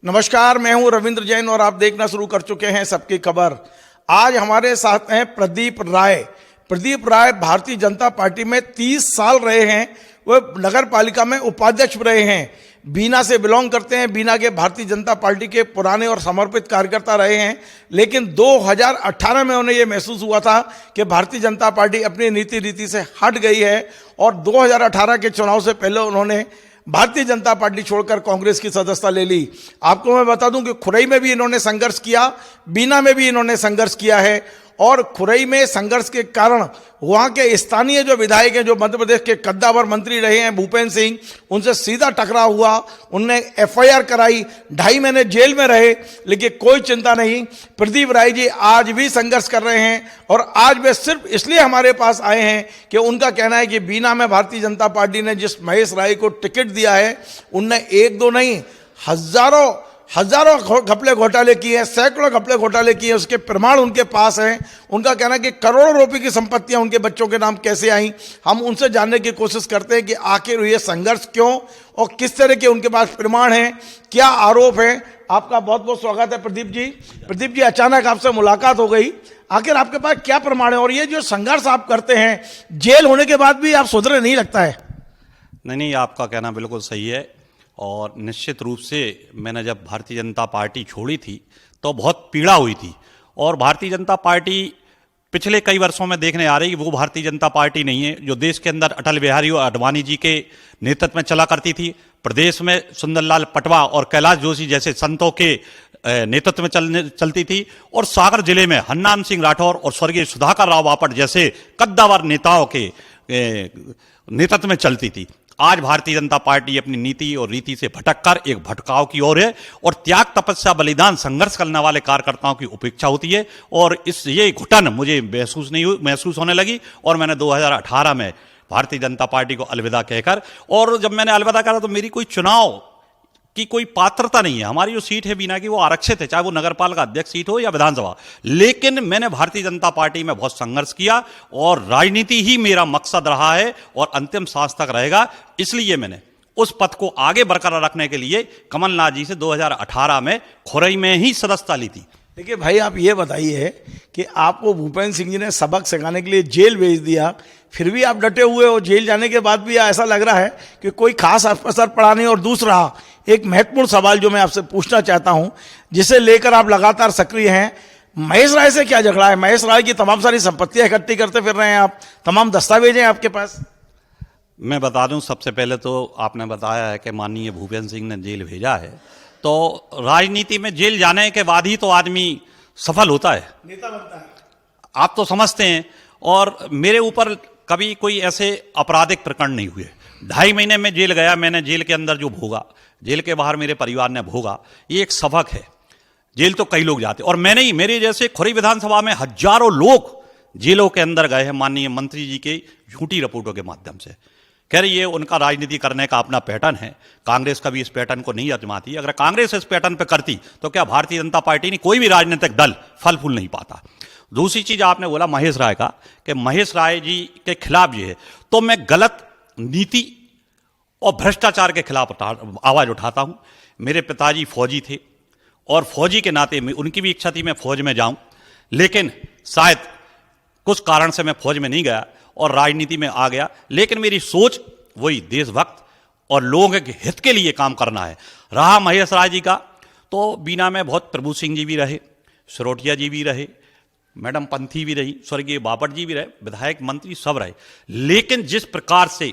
नमस्कार, मैं हूं रविंद्र जैन और आप देखना शुरू कर चुके हैं सबकी खबर। आज हमारे साथ हैं प्रदीप राय। प्रदीप राय भारतीय जनता पार्टी में 30 साल रहे हैं। वो नगर पालिका में उपाध्यक्ष रहे हैं। बीना से बिलोंग करते हैं। बीना के भारतीय जनता पार्टी के पुराने और समर्पित कार्यकर्ता रहे हैं। लेकिन 2018 में उन्हें यह महसूस हुआ था कि भारतीय जनता पार्टी अपनी नीति रीति से हट गई है और 2018 के चुनाव से पहले उन्होंने भारतीय जनता पार्टी छोड़कर कांग्रेस की सदस्यता ले ली। आपको मैं बता दूं कि खुरई में भी इन्होंने संघर्ष किया, बीना में भी इन्होंने संघर्ष किया है और खुरई में संघर्ष के कारण वहां के स्थानीय जो विधायक हैं, जो मध्य प्रदेश के कद्दावर मंत्री रहे हैं भूपेंद्र सिंह, उनसे सीधा टकराव हुआ। उनने एफआईआर कराई, 2.5 महीने जेल में रहे, लेकिन कोई चिंता नहीं। प्रदीप राय जी आज भी संघर्ष कर रहे हैं और आज वे सिर्फ इसलिए हमारे पास आए हैं कि उनका कहना है कि बीना में भारतीय जनता पार्टी ने जिस महेश राय को टिकट दिया है, उनने 1-2 नहीं हजारों घपले घोटाले किए हैं, सैकड़ों घपले घोटाले किए हैं। उसके प्रमाण उनके पास हैं। उनका कहना है कि करोड़ों रुपए की संपत्तियां उनके बच्चों के नाम कैसे आई। हम उनसे जानने की कोशिश करते हैं कि आखिर ये संघर्ष क्यों और किस तरह के उनके पास प्रमाण हैं, क्या आरोप है। आपका बहुत बहुत स्वागत है प्रदीप जी। प्रदीप जी, अचानक आपसे मुलाकात हो गई, आखिर आपके पास क्या प्रमाण है और ये जो संघर्ष आप करते हैं, जेल होने के बाद भी आप सुधरे नहीं लगता है? नहीं, आपका कहना बिल्कुल सही है और निश्चित रूप से मैंने जब भारतीय जनता पार्टी छोड़ी थी तो बहुत पीड़ा हुई थी। और भारतीय जनता पार्टी पिछले कई वर्षों में देखने आ रही है वो भारतीय जनता पार्टी नहीं है जो देश के अंदर अटल बिहारी आडवाणी जी के नेतृत्व में चला करती थी। प्रदेश में सुंदरलाल पटवा और कैलाश जोशी जैसे संतों के नेतृत्व में चलती थी और सागर जिले में हरनाम सिंह राठौर और स्वर्गीय सुधाकर राव बापट जैसे कद्दावर नेताओं के नेतृत्व में चलती थी। आज भारतीय जनता पार्टी अपनी नीति और रीति से भटककर एक भटकाव की ओर है और त्याग, तपस्या, बलिदान, संघर्ष करने वाले कार्यकर्ताओं की उपेक्षा होती है और ये घुटन मुझे महसूस होने लगी और मैंने 2018 में भारतीय जनता पार्टी को अलविदा कहकर, और जब मैंने अलविदा करा तो मेरी कोई चुनाव की कोई पात्रता नहीं है। हमारी जो सीट है बीना की वो आरक्षित है, चाहे वो नगरपालिका अध्यक्ष सीट हो या विधानसभा। लेकिन मैंने भारतीय जनता पार्टी में बहुत संघर्ष किया और राजनीति ही मेरा मकसद रहा है और अंतिम सांस तक रहेगा। इसलिए मैंने उस पद को आगे बरकरार रखने के लिए कमलनाथ जी से 2018 में खुरई में ही सदस्यता ली थी। देखिए भाई, आप ये बताइए कि आपको भूपेंद्र सिंह जी ने सबक सिखाने के लिए जेल भेज दिया, फिर भी आप डटे हुए हो। जेल जाने के बाद भी ऐसा लग रहा है कि कोई खास असर पड़ा नहीं। और दूसरा एक महत्वपूर्ण सवाल जो मैं आपसे पूछना चाहता हूं, जिसे लेकर आप लगातार सक्रिय हैं, महेश राय से क्या झगड़ा है? महेश राय की तमाम सारी संपत्तियां इकट्ठी करते फिर रहे हैं आप, तमाम दस्तावेज हैं आपके पास। मैं बता दूं, सबसे पहले तो आपने बताया है कि माननीय भूपेंद्र सिंह ने जेल भेजा है, तो राजनीति में जेल जाने के बाद ही तो आदमी सफल होता है, नेता बनता है। आप तो समझते हैं। और मेरे ऊपर कभी कोई ऐसे आपराधिक प्रकरण नहीं हुए। 2.5 महीने में जेल गया, मैंने जेल के अंदर जो भोगा, जेल के बाहर मेरे परिवार ने भोगा, ये एक सबक है। जेल तो कई लोग जाते और मैं नहीं, मेरे जैसे खुरई विधानसभा में हजारों लोग जेलों के अंदर गए हैं माननीय मंत्री जी के झूठी रिपोर्टों के माध्यम से। कह रही है उनका राजनीति करने का अपना पैटर्न है, कांग्रेस कभी इस पैटर्न को नहीं आजमाती। अगर कांग्रेस इस पैटर्न पे करती तो क्या भारतीय जनता पार्टी नहीं, कोई भी राजनीतिक दल फल फूल नहीं पाता। दूसरी चीज आपने बोला महेश राय का, कि महेश राय जी के खिलाफ ये है, तो मैं गलत नीति और भ्रष्टाचार के खिलाफ आवाज उठाता हूं। मेरे पिताजी फौजी थे और फौजी के नाते में उनकी भी इच्छा थी मैं फौज में जाऊं, लेकिन शायद कुछ कारण से मैं फौज में नहीं गया और राजनीति में आ गया। लेकिन मेरी सोच वही देशभक्त और लोगों के हित के लिए काम करना है। रहा महेश राय जी का, तो बीना में बहुत प्रभु सिंह जी भी रहे, सिरोठिया जी भी रहे, मैडम पंथी भी रही, स्वर्गीय बापट जी भी रहे, विधायक मंत्री सब रहे। लेकिन जिस प्रकार से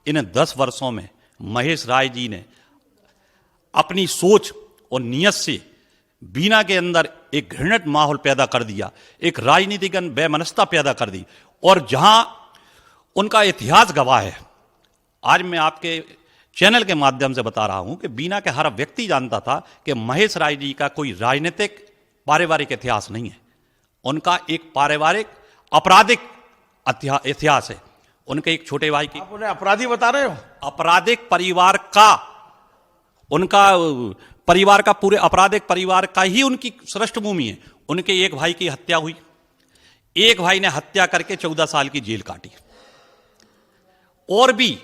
इन 10 वर्षों में महेश राय जी ने अपनी सोच और नियत से बीना के अंदर एक घृणित माहौल पैदा कर दिया, एक राजनीतिक बेमनस्ता पैदा कर दी, और जहां उनका इतिहास गवाह है। आज मैं आपके चैनल के माध्यम से बता रहा हूं कि बीना के हर व्यक्ति जानता था कि महेश राय जी का कोई राजनीतिक पारिवारिक इतिहास नहीं है, उनका एक पारिवारिक आपराधिक इतिहास है। उनके एक छोटे भाई की, आप उन्हें अपराधी बता रहे हो? आपराधिक परिवार का, उनका परिवार का, पूरे आपराधिक परिवार का ही उनकी पृष्ठभूमि है। उनके एक भाई की हत्या हुई, एक भाई ने हत्या करके 14 साल की जेल काटी, और भी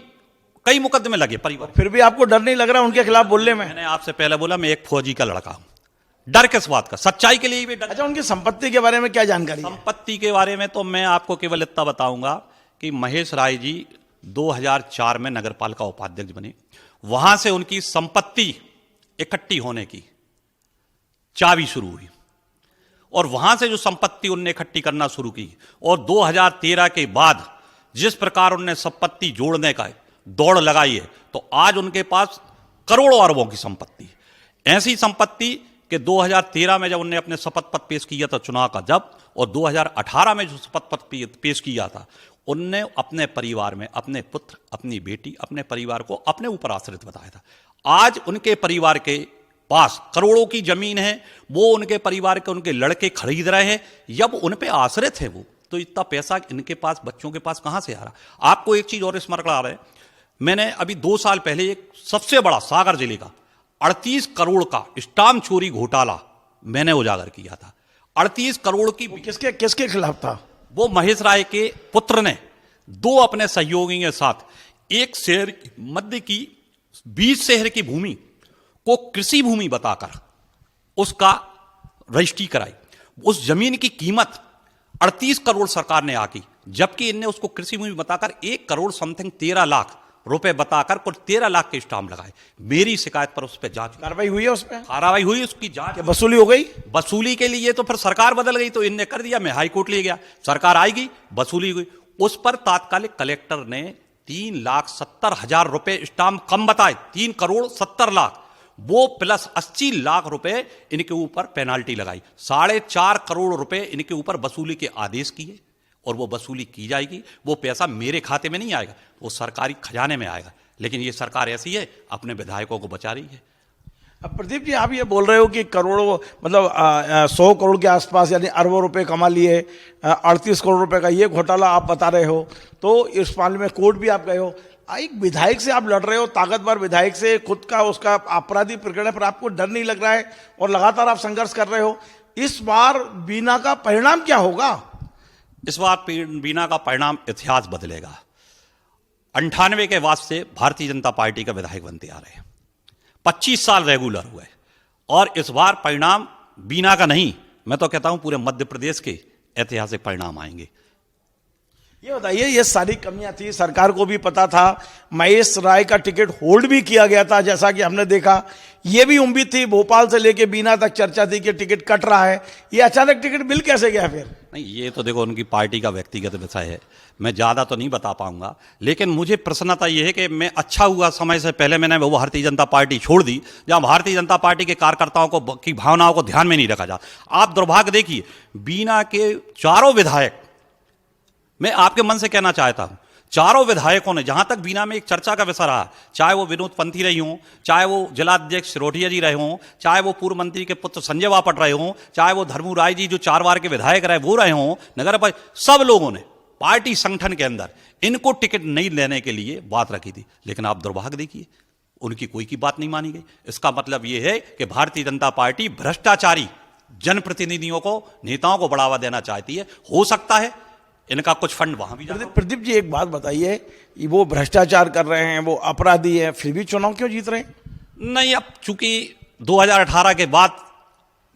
कई मुकदमे लगे परिवार। फिर भी आपको डर नहीं लग रहा उनके खिलाफ बोलने में? मैंने आपसे पहले बोला मैं एक फौजी का लड़का हूं, डर किस बात का, सच्चाई के लिए भी डर। अच्छा, उनकी संपत्ति के बारे में क्या जानकारी है? संपत्ति के बारे में तो मैं आपको केवल इतना बताऊंगा कि महेश राय जी 2004 में नगरपालिका उपाध्यक्ष बने, वहां से उनकी संपत्ति इकट्ठी होने की चाबी शुरू हुई और वहां से जो संपत्ति उनने इकट्ठी करना शुरू की और 2013 के बाद जिस प्रकार उनने संपत्ति जोड़ने का दौड़ लगाई है, तो आज उनके पास करोड़ों अरबों की संपत्ति है। ऐसी संपत्ति कि 2013 में जब उनने अपने शपथ पत्र पेश किया था चुनाव का जब, और 2018 में जो शपथ पत्र पेश किया था, उनने अपने परिवार में अपने पुत्र, अपनी बेटी, अपने परिवार को अपने ऊपर आश्रित बताया था। आज उनके परिवार के पास करोड़ों की जमीन है, वो उनके परिवार के उनके लड़के खरीद रहे हैं, जब उन पे आश्रित है वो, तो इतना पैसा इनके पास, बच्चों के पास कहां से आ रहा? आपको एक चीज और स्मरण आ रहा है, मैंने अभी 2 साल पहले एक सबसे बड़ा सागर जिले का 38 करोड़ का स्टाम्प चोरी घोटाला मैंने उजागर किया था। 38 करोड़ की। किसके किसके खिलाफ था? वो महेश राय के पुत्र ने 2 अपने सहयोगी के साथ एक शहर मध्य की 20 शहर की भूमि को कृषि भूमि बताकर उसका रजिस्ट्री कराई। उस जमीन की कीमत 38 करोड़ सरकार ने आकी, जबकि इनने उसको कृषि भूमि बताकर 1 करोड़ समथिंग 13 लाख रुपए बताकर कुल 13 लाख के स्टाम्प लगाए। मेरी शिकायत पर उस पर जांच, कार्रवाई हुई है? उस पर कार्रवाई हुई, उसकी जांच, वसूली हो गई। वसूली के लिए तो फिर सरकार बदल गई, तो इनने कर दिया, मैं हाई कोर्ट ले गया, सरकार आएगी, वसूली हुई। उस पर तात्कालिक कलेक्टर ने 3,70,000 रुपए स्टाम्प कम बताए, 3 करोड़ 70 लाख, वो प्लस 80 लाख रुपए इनके ऊपर पेनाल्टी लगाई। 4.5 करोड़ रुपए इनके ऊपर वसूली के आदेश किए और वो वसूली की जाएगी। वो पैसा मेरे खाते में नहीं आएगा, वो सरकारी खजाने में आएगा। लेकिन ये सरकार ऐसी है, अपने विधायकों को बचा रही है। अब प्रदीप जी, आप ये बोल रहे हो कि करोड़ों, मतलब 100 करोड़ के आसपास यानी अरबों रुपए कमा लिए, 38 करोड़ रुपए का ये घोटाला आप बता रहे हो, तो इस मामले में कोर्ट भी आप गए हो, एक विधायक से आप लड़ रहे हो, ताकतवर विधायक से, खुद का उसका आपराधिक प्रकरण पर आपको डर नहीं लग रहा है और लगातार आप संघर्ष कर रहे हो। इस बार बीना का परिणाम क्या होगा? इस बार बीना का परिणाम इतिहास बदलेगा। 98 के बाद से भारतीय जनता पार्टी का विधायक बनते आ रहे हैं, 25 साल रेगुलर हुए, और इस बार परिणाम बीना का नहीं, मैं तो कहता हूं पूरे मध्य प्रदेश के ऐतिहासिक परिणाम आएंगे। ये बताइए, ये सारी कमियां थी, सरकार को भी पता था, महेश राय का टिकट होल्ड भी किया गया था, जैसा कि हमने देखा। ये भी उम्मीद थी, भोपाल से लेके बीना तक चर्चा थी कि टिकट कट रहा है, ये अचानक टिकट मिल कैसे गया फिर? नहीं, ये तो देखो उनकी पार्टी का व्यक्तिगत विषय है, मैं ज्यादा तो नहीं बता पाऊंगा। लेकिन मुझे प्रसन्नता यह है कि मैं, अच्छा हुआ समय से पहले मैंने वो भारतीय जनता पार्टी छोड़ दी, जहां भारतीय जनता पार्टी के कार्यकर्ताओं को की भावनाओं को ध्यान में नहीं रखा जाता। आप दुर्भाग्य देखिए, बीना के चारों विधायक, मैं आपके मन से कहना चाहता हूं, चारों विधायकों ने, जहां तक बीना में एक चर्चा का विषय रहा, चाहे वो विनोद पंथी रही हों, चाहे वो जिलाध्यक्ष सिरोठिया जी रहे हों, चाहे वो पूर्व मंत्री के पुत्र संजय बापट रहे हों, चाहे वो धर्मू राय जी जो 4 बार के विधायक रहे वो रहे हों, नगर परिषद, सब लोगों ने पार्टी संगठन के अंदर इनको टिकट नहीं लेने के लिए बात रखी थी। लेकिन आप दुर्भाग्य देखिए, उनकी कोई की बात नहीं मानी गई। इसका मतलब यह है कि भारतीय जनता पार्टी भ्रष्टाचारी जनप्रतिनिधियों को, नेताओं को बढ़ावा देना चाहती है। हो सकता है इनका कुछ फंड वहां भी जाता। प्रदीप जी, एक बात बताइए, वो भ्रष्टाचार कर रहे हैं, वो अपराधी है, फिर भी चुनाव क्यों जीत रहे हैं? नहीं, अब चूंकि 2018 के बाद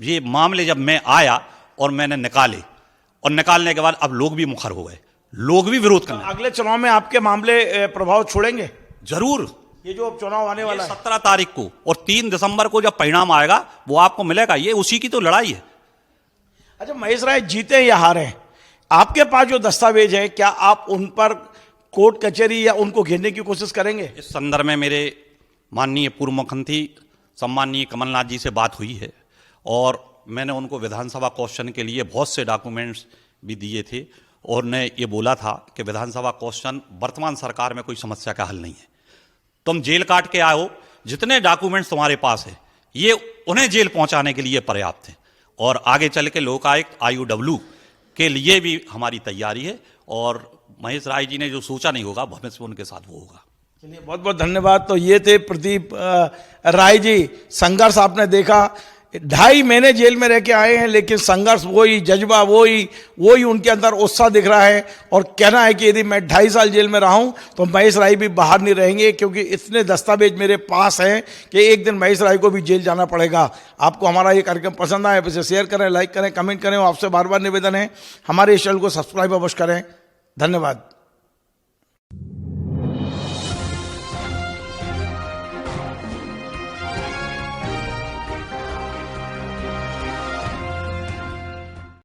ये मामले जब मैं आया और मैंने निकाले, और निकालने के बाद अब लोग भी मुखर हो गए, लोग भी विरोध करने। अगले चुनाव में आपके मामले प्रभाव छोड़ेंगे? जरूर। ये जो चुनाव आने वाला है 17 तारीख को और 3 दिसंबर को जब परिणाम आएगा वो आपको मिलेगा। ये उसी की तो लड़ाई है। अच्छा, महेश राय जीते या हारे, आपके पास जो दस्तावेज है, क्या आप उन पर कोर्ट कचहरी या उनको घेरने की कोशिश करेंगे? इस संदर्भ में मेरे माननीय पूर्व मुख्यमंत्री सम्माननीय कमलनाथ जी से बात हुई है, और मैंने उनको विधानसभा क्वेश्चन के लिए बहुत से डॉक्यूमेंट्स भी दिए थे, और ने ये बोला था कि विधानसभा क्वेश्चन वर्तमान सरकार में कोई समस्या का हल नहीं है, तुम जेल काट के आओ, जितने डॉक्यूमेंट्स तुम्हारे पास है ये उन्हें जेल पहुंचाने के लिए पर्याप्त है, और आगे चल के लोकायुक्त IUW के लिए भी हमारी तैयारी है, और महेश राय जी ने जो सोचा नहीं होगा भविष्य में उनके साथ वो होगा। चलिए, बहुत बहुत धन्यवाद। तो ये थे प्रदीप राय जी। संघर्ष आपने देखा, 2.5 महीने जेल में रह के आए हैं, लेकिन संघर्ष वही, जज्बा वही उनके अंदर उत्साह दिख रहा है। और कहना है कि यदि मैं 2.5 साल जेल में रहा हूं तो महेश राय भी बाहर नहीं रहेंगे, क्योंकि इतने दस्तावेज मेरे पास हैं कि एक दिन महेश राय को भी जेल जाना पड़ेगा। आपको हमारा ये कार्यक्रम पसंद आया, इसे शेयर करें, लाइक करें, कमेंट करें। और आपसे बार बार निवेदन है, हमारे इस चैनल को सब्सक्राइब अवश्य करें। धन्यवाद।